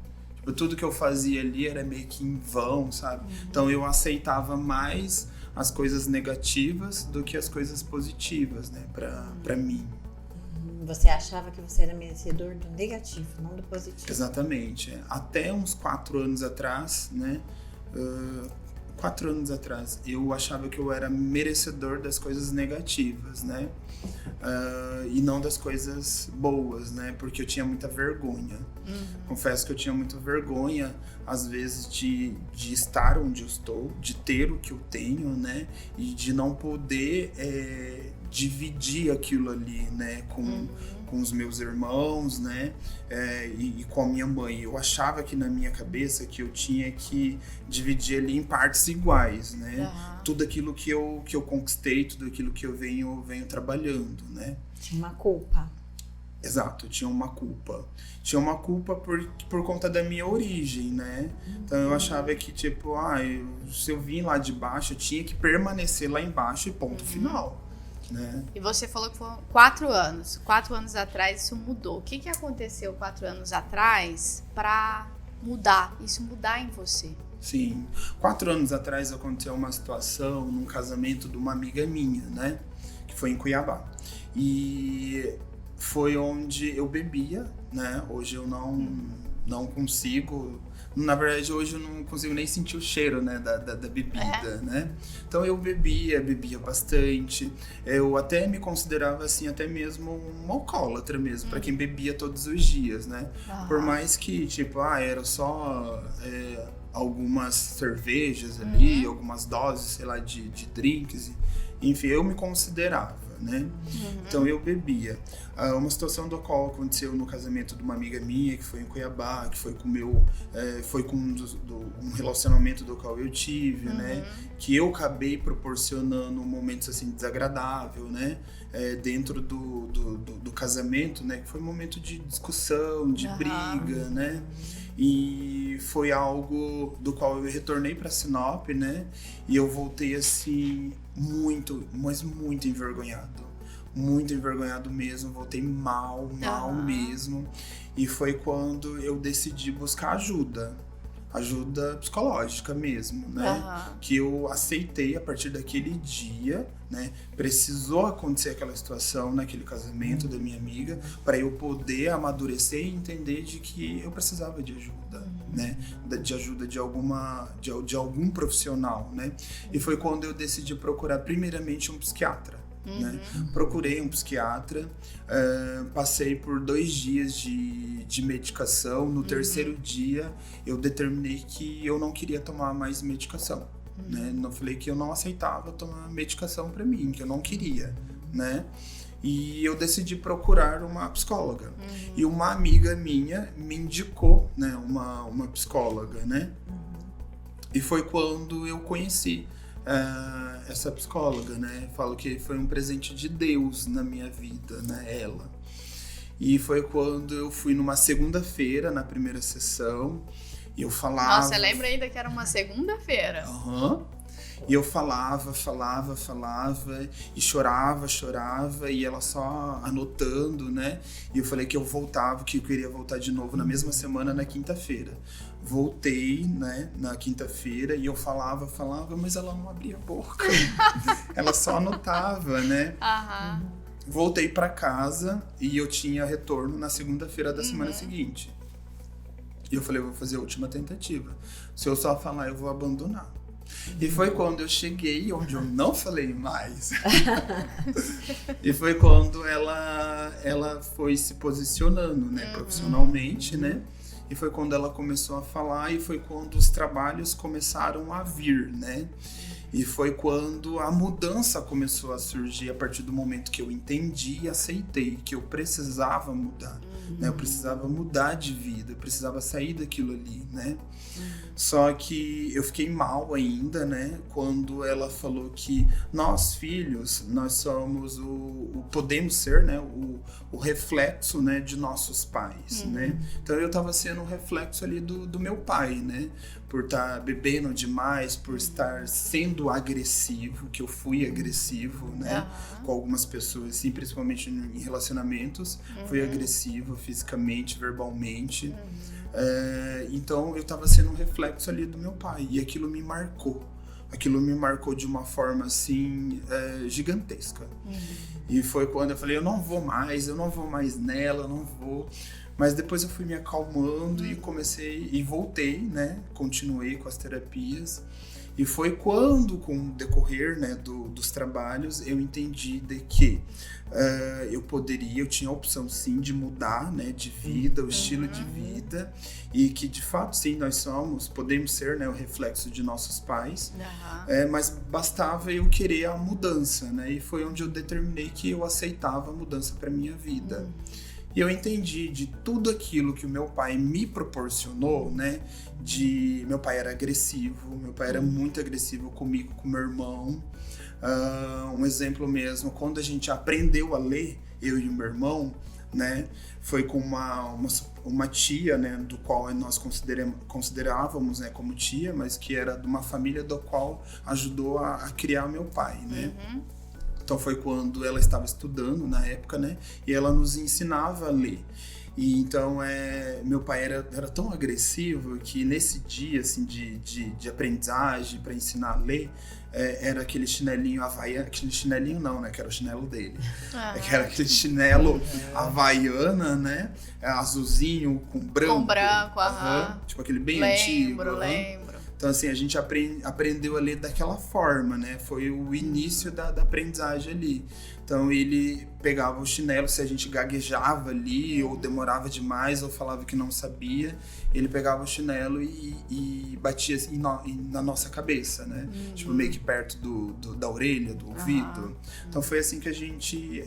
Tudo que eu fazia ali era meio que em vão, sabe? Então eu aceitava mais as coisas negativas do que as coisas positivas, né? Pra mim.
Você achava que você era merecedor do negativo, não do positivo.
Exatamente. Até uns 4 anos atrás, né? 4 anos atrás, eu achava que eu era merecedor das coisas negativas, né? E não das coisas boas, né? Porque eu tinha muita vergonha. Confesso que eu tinha muita vergonha, às vezes, de estar onde eu estou, de ter o que eu tenho, né? E de não poder dividir aquilo ali, né? Com os meus irmãos, né? E com a minha mãe. Eu achava que na minha cabeça que eu tinha que dividir ali em partes iguais, né? Tudo aquilo que eu conquistei, tudo aquilo que eu venho trabalhando, né?
Tinha uma culpa.
Exato, tinha uma culpa. Tinha uma culpa por conta da minha origem, né? Então eu achava que, se eu vim lá de baixo, eu tinha que permanecer lá embaixo e ponto final. Né?
E você falou que foram 4 anos. 4 anos atrás isso mudou. O que aconteceu 4 anos atrás para mudar? Isso mudar em você?
Sim. 4 anos atrás aconteceu uma situação num casamento de uma amiga minha, né? Que foi em Cuiabá. E foi onde eu bebia, né? Hoje eu não consigo... Na verdade, hoje eu não consigo nem sentir o cheiro, né, da bebida, né? Então eu bebia bastante. Eu até me considerava, assim, até mesmo um alcoólatra mesmo, pra quem bebia todos os dias, né? Por mais que, era só algumas cervejas ali, algumas doses, sei lá, de drinks, enfim, eu me considerava, né? Então eu bebia. Uma situação do qual aconteceu no casamento de uma amiga minha, que foi em Cuiabá, que foi com um relacionamento do qual eu tive, né? Que eu acabei proporcionando momentos assim desagradável, né? Dentro do casamento, né? Que foi um momento de discussão, de briga, né? E foi algo do qual eu retornei para Sinop, né? E eu voltei assim muito, mas muito envergonhado. Muito envergonhado mesmo, voltei mal mesmo. E foi quando eu decidi buscar ajuda psicológica mesmo, né? Que eu aceitei a partir daquele dia, né? Precisou acontecer aquela situação naquele casamento da minha amiga para eu poder amadurecer e entender de que eu precisava de ajuda, né? De ajuda de algum profissional, né? E foi quando eu decidi procurar primeiramente um psiquiatra. Né? Procurei um psiquiatra, passei por 2 dias de medicação. No terceiro dia eu determinei que eu não queria tomar mais medicação, né? Eu falei que eu não aceitava tomar medicação para mim, que eu não queria, né? E eu decidi procurar uma psicóloga. E uma amiga minha me indicou, né, uma psicóloga, né? E foi quando eu conheci essa psicóloga, né? Falo que foi um presente de Deus na minha vida, né? Ela. E foi quando eu fui numa segunda-feira, na primeira sessão, e eu falava...
Nossa, você lembra ainda que era uma segunda-feira?
E eu falava, e chorava, e ela só anotando, né? E eu falei que eu voltava, que eu queria voltar de novo na mesma semana, na quinta-feira. Voltei, né, na quinta-feira, e eu falava, mas ela não abria a boca. Ela só anotava, né? Voltei pra casa e eu tinha retorno na segunda-feira da semana seguinte. E eu falei, eu vou fazer a última tentativa. Se eu só falar, eu vou abandonar. E foi quando eu cheguei, onde eu não falei mais. E foi quando ela foi se posicionando, né, profissionalmente, né? E foi quando ela começou a falar, e foi quando os trabalhos começaram a vir, né? E foi quando a mudança começou a surgir, a partir do momento que eu entendi e aceitei que eu precisava mudar, né? Eu precisava mudar de vida, eu precisava sair daquilo ali, né? Só que eu fiquei mal ainda, né? Quando ela falou que nós, filhos, nós somos podemos ser, né? O reflexo, né? De nossos pais, né? Então eu tava sendo um reflexo ali do meu pai, né? Por estar bebendo demais, por estar sendo agressivo, que eu fui agressivo, né? Com algumas pessoas, assim, principalmente em relacionamentos. Fui agressivo fisicamente, verbalmente. Então eu tava sendo um reflexo ali do meu pai, e aquilo me marcou. Aquilo me marcou de uma forma assim gigantesca. E foi quando eu falei, eu não vou mais nela, eu não vou. Mas depois eu fui me acalmando e comecei, e voltei, né? Continuei com as terapias. E foi quando, com o decorrer, né, dos trabalhos, eu entendi de que eu tinha a opção sim de mudar, né, de vida, o estilo de vida, e que de fato sim, podemos ser, né, o reflexo de nossos pais, mas bastava eu querer a mudança, né, e foi onde eu determinei que eu aceitava a mudança para minha vida. E eu entendi de tudo aquilo que o meu pai me proporcionou, né? Meu pai era agressivo, meu pai era muito agressivo comigo, com meu irmão. Um exemplo mesmo, quando a gente aprendeu a ler, eu e o meu irmão, né? Foi com uma tia, né? Do qual nós considerávamos, né, como tia, mas que era de uma família do qual ajudou a criar meu pai, né? Então foi quando ela estava estudando na época, né? E ela nos ensinava a ler. E então meu pai era tão agressivo que nesse dia assim, de aprendizagem para ensinar a ler, era aquele chinelinho havaiano, aquele chinelinho não, né? Que era o chinelo dele. Que era aquele chinelo havaiana, né? Azulzinho com branco.
Com branco,
Tipo aquele bem antigo.
Lembro.
Então, assim, a gente aprendeu a ler daquela forma, né? Foi o início da aprendizagem ali. Então, ele pegava o chinelo, se a gente gaguejava ali, ou demorava demais, ou falava que não sabia, ele pegava o chinelo e batia assim, na nossa cabeça, né? Tipo, meio que perto da orelha, do ouvido. Então, foi assim que a gente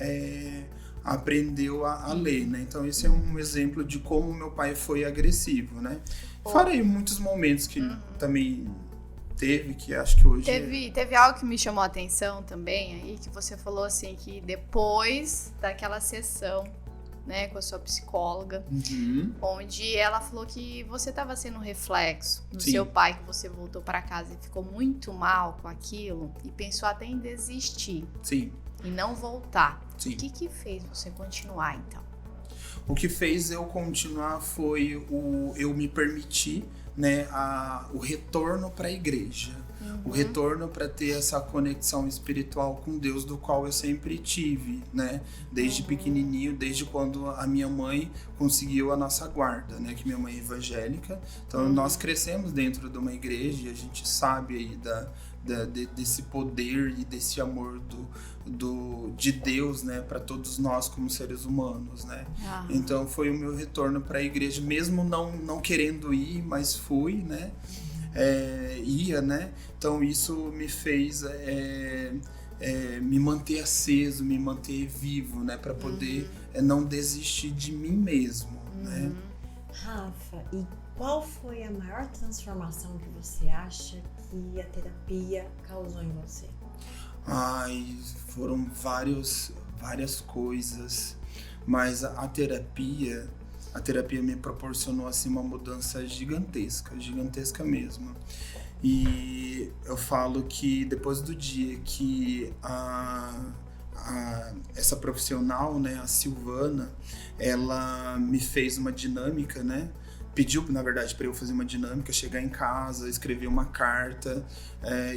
aprendeu a ler, né? Então, esse é um exemplo de como meu pai foi agressivo, né? Farei muitos momentos que também teve, que acho que hoje...
Teve algo que me chamou a atenção também aí, que você falou assim, que depois daquela sessão, né, com a sua psicóloga, onde ela falou que você estava sendo um reflexo do seu pai, que você voltou para casa e ficou muito mal com aquilo, e pensou até em desistir.
Sim.
E não voltar.
Sim.
O que fez você continuar, então?
O que fez eu continuar foi eu me permitir, né, o retorno para a igreja. O retorno para ter essa conexão espiritual com Deus, do qual eu sempre tive, né? Desde pequenininho, desde quando a minha mãe conseguiu a nossa guarda, né? Que minha mãe é evangélica. Então nós crescemos dentro de uma igreja e a gente sabe aí desse poder e desse amor de Deus, né, para todos nós como seres humanos, né? Então foi o meu retorno para a igreja, mesmo não querendo ir, mas fui, né? Ia, né? Então isso me fez me manter aceso, me manter vivo, né? Para poder não desistir de mim mesmo, né?
Rafa, e qual foi a maior transformação que você acha que a terapia causou em você?
Foram várias coisas, mas a terapia me proporcionou assim uma mudança gigantesca mesmo. E eu falo que depois do dia que essa profissional, né, a Silvana, ela me fez uma dinâmica, né? Pediu, na verdade, para eu fazer uma dinâmica, chegar em casa, escrever uma carta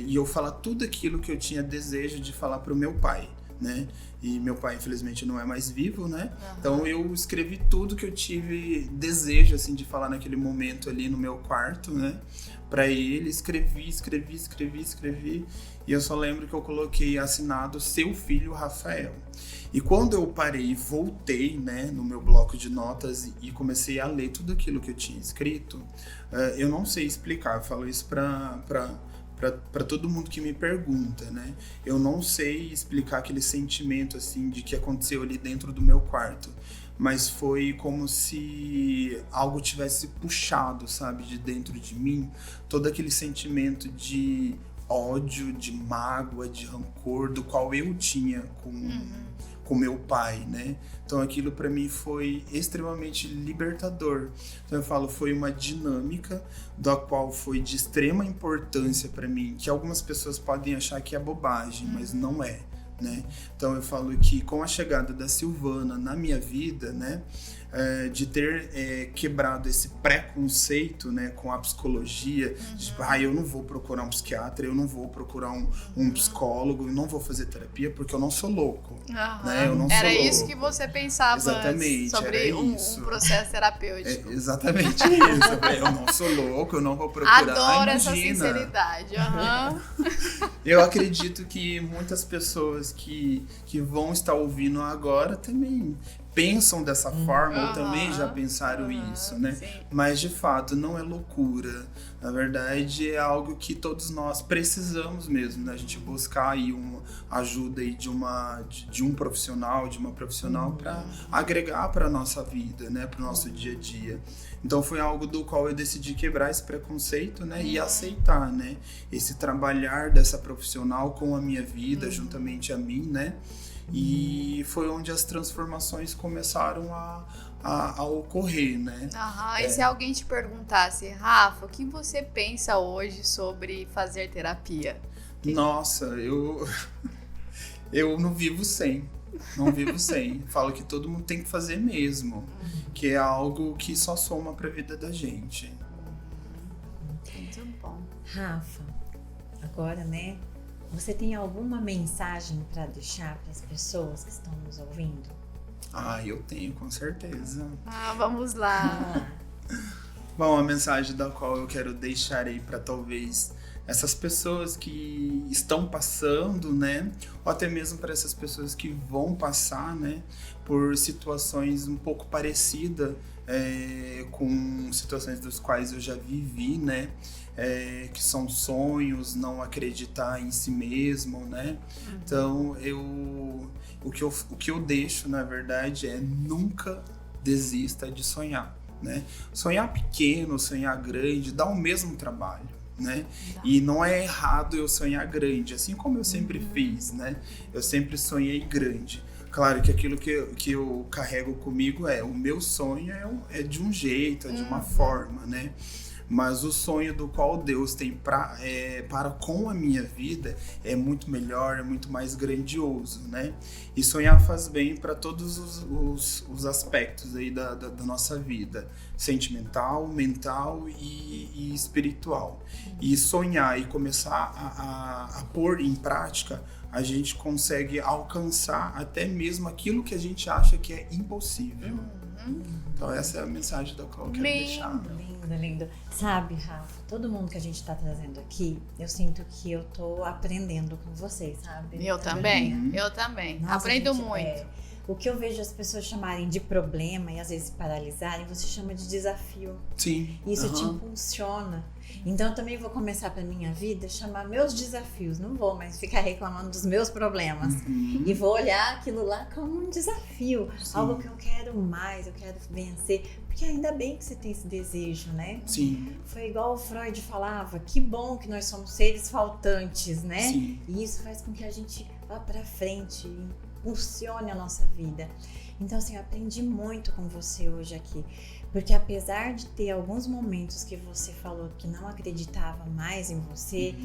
e eu falar tudo aquilo que eu tinha desejo de falar para o meu pai, né? E meu pai, infelizmente, não é mais vivo, né? Então eu escrevi tudo que eu tive desejo, assim, de falar naquele momento ali no meu quarto, né? Para ele, escrevi. E eu só lembro que eu coloquei assinado seu filho Rafael. E quando eu parei e voltei, né, no meu bloco de notas e comecei a ler tudo aquilo que eu tinha escrito, eu não sei explicar, eu falo isso para todo mundo que me pergunta, né? Eu não sei explicar aquele sentimento, assim, de que aconteceu ali dentro do meu quarto. Mas foi como se algo tivesse puxado, sabe, de dentro de mim, todo aquele sentimento de ódio, de mágoa, de rancor, do qual eu tinha com meu pai, né? Então aquilo para mim foi extremamente libertador. Então eu falo, foi uma dinâmica da qual foi de extrema importância para mim, que algumas pessoas podem achar que é bobagem, mas não é, né? Então eu falo que com a chegada da Silvana na minha vida, né, de ter quebrado esse preconceito, né, com a psicologia, de tipo, eu não vou procurar um psiquiatra, eu não vou procurar um psicólogo, eu não vou fazer terapia porque eu não sou louco, né? Eu não
era
sou
isso
louco.
que você pensava
Exatamente,
sobre um processo terapêutico.
Exatamente isso. Eu não sou louco, eu não vou procurar.
Adoro essa
Imagina.
sinceridade.
Eu acredito que muitas pessoas que vão estar ouvindo agora também pensam dessa forma, ou também já pensaram isso, né?
Sim.
Mas de fato não é loucura. Na verdade é algo que todos nós precisamos mesmo, né? A gente buscar aí uma ajuda aí de um profissional, de uma profissional para agregar para nossa vida, né? Para o nosso dia a dia. Então foi algo do qual eu decidi quebrar esse preconceito, né? E aceitar, né? Esse trabalhar dessa profissional com a minha vida, juntamente a mim, né? E foi onde as transformações começaram a ocorrer, né?
E se alguém te perguntasse, Rafa, o que você pensa hoje sobre fazer terapia?
Nossa, eu não vivo sem. Não vivo sem. Falo que todo mundo tem que fazer mesmo. Que é algo que só soma pra vida da gente.
Muito bom.
Rafa, agora, né? Você tem alguma mensagem para deixar para as pessoas que estão nos ouvindo?
Eu tenho, com certeza.
Vamos lá.
Bom, a mensagem da qual eu quero deixar aí para talvez essas pessoas que estão passando, né? Ou até mesmo para essas pessoas que vão passar, né? Por situações um pouco parecidas com situações das quais eu já vivi, né? Que são sonhos, não acreditar em si mesmo, né? Então, o que eu deixo, na verdade, é nunca desista de sonhar, né? Sonhar pequeno, sonhar grande, dá o mesmo trabalho, né? E não é errado eu sonhar grande, assim como eu sempre fiz, né? Eu sempre sonhei grande. Claro que aquilo que eu carrego comigo o meu sonho é de um jeito, é de uma forma, né? Mas o sonho do qual Deus tem para com a minha vida é muito melhor, é muito mais grandioso, né? E sonhar faz bem para todos os aspectos aí da nossa vida, sentimental, mental e espiritual. E sonhar e começar a pôr em prática, a gente consegue alcançar até mesmo aquilo que a gente acha que é impossível. Então essa é a mensagem da qual eu quero deixar.
Lindo. Sabe, Rafa, todo mundo que a gente tá trazendo aqui, eu sinto que eu tô aprendendo com vocês, sabe?
Eu também. Nossa, aprendo muito.
O que eu vejo as pessoas chamarem de problema e às vezes paralisarem, você chama de desafio.
Sim.
Isso te impulsiona. Então eu também vou começar pra minha vida chamar meus desafios. Não vou mais ficar reclamando dos meus problemas. E vou olhar aquilo lá como um desafio.
Sim.
Algo que eu quero mais, eu quero vencer. Porque ainda bem que você tem esse desejo, né?
Sim.
Foi igual o Freud falava, que bom que nós somos seres faltantes, né?
Sim.
E isso faz com que a gente vá pra frente, impulsione a nossa vida. Então, assim, eu aprendi muito com você hoje aqui. Porque apesar de ter alguns momentos que você falou que não acreditava mais em você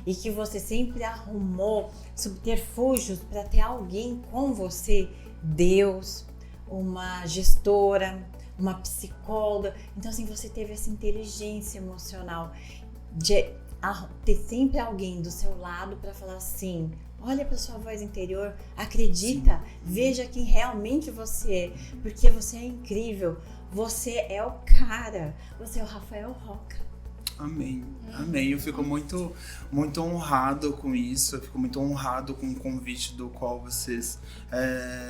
e que você sempre arrumou subterfúgios para ter alguém com você, Deus, uma gestora, uma psicóloga. Então, assim, você teve essa inteligência emocional de ter sempre alguém do seu lado para falar assim: olha para sua voz interior, acredita, veja quem realmente você é, porque você é incrível, você é o cara, você é o Rafael Roca.
Amém, amém. Eu fico muito, muito honrado com isso, eu fico muito honrado com o convite do qual vocês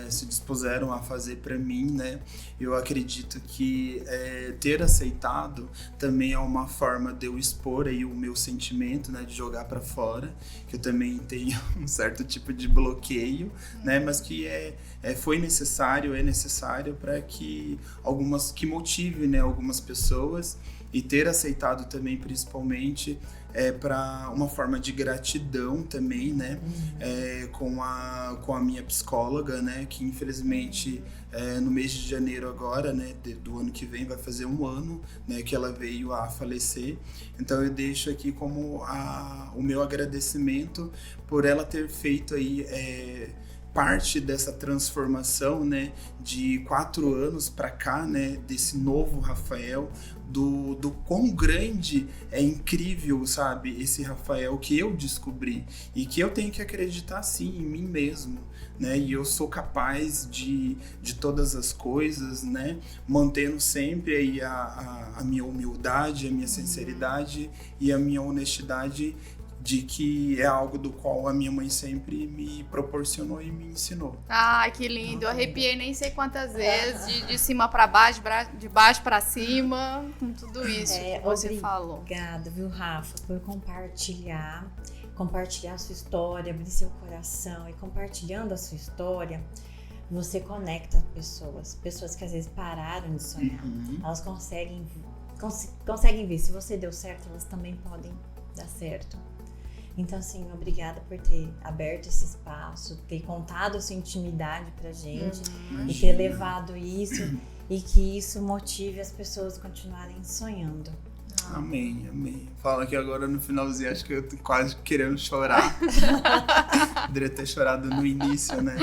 se dispuseram a fazer para mim, né? Eu acredito que ter aceitado também é uma forma de eu expor aí o meu sentimento, né? De jogar para fora, que eu também tenho um certo tipo de bloqueio, né? Mas que foi necessário, é necessário para que motive, né? Algumas pessoas. E ter aceitado também, principalmente, para uma forma de gratidão também, né? Com a minha psicóloga, né? Que infelizmente no mês de janeiro agora, né? Do ano que vem, vai fazer 1 ano, né? Que ela veio a falecer. Então eu deixo aqui como o meu agradecimento por ela ter feito aí parte dessa transformação, né, de 4 anos para cá, né, desse novo Rafael, do quão grande é incrível, sabe, esse Rafael que eu descobri e que eu tenho que acreditar sim em mim mesmo, né, e eu sou capaz de todas as coisas, né, mantendo sempre aí a minha humildade, a minha sinceridade e a minha honestidade, de que é algo do qual a minha mãe sempre me proporcionou e me ensinou.
Ai, que lindo. Eu arrepiei nem sei quantas vezes, de cima para baixo, de baixo para cima, com tudo isso que você falou.
Obrigada, viu, Rafa, por compartilhar a sua história, abrir seu coração. E compartilhando a sua história, você conecta pessoas que às vezes pararam de sonhar. Elas conseguem ver, se você deu certo, elas também podem dar certo. Então, assim, obrigada por ter aberto esse espaço, ter contado a sua intimidade pra gente e ter levado isso e que isso motive as pessoas a continuarem sonhando.
Amém, amém. Fala que agora no finalzinho, acho que eu tô quase querendo chorar. Poderia ter chorado no início, né?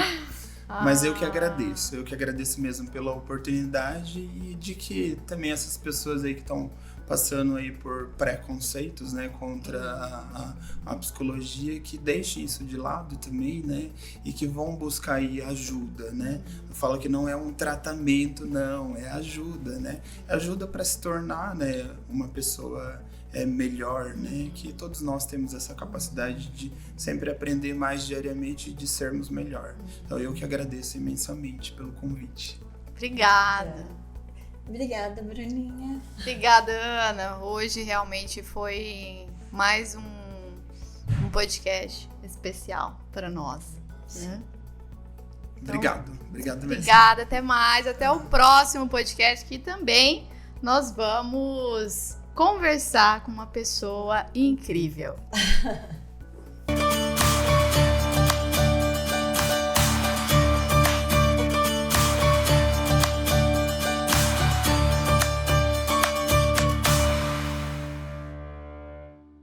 Mas eu que agradeço mesmo pela oportunidade e de que também essas pessoas aí que estão passando aí por preconceitos, né, contra a psicologia, que deixem isso de lado também, né, e que vão buscar aí ajuda, né. Eu falo que não é um tratamento, não, é ajuda, né, é ajuda para se tornar, né, uma pessoa melhor, né, que todos nós temos essa capacidade de sempre aprender mais diariamente e de sermos melhor. Então eu que agradeço imensamente pelo convite.
Obrigada, Bruninha.
Obrigada, Ana. Hoje realmente foi mais um podcast especial para nós. Né?
Obrigado mesmo.
Obrigada, até mais. Até o próximo podcast, que também nós vamos conversar com uma pessoa incrível.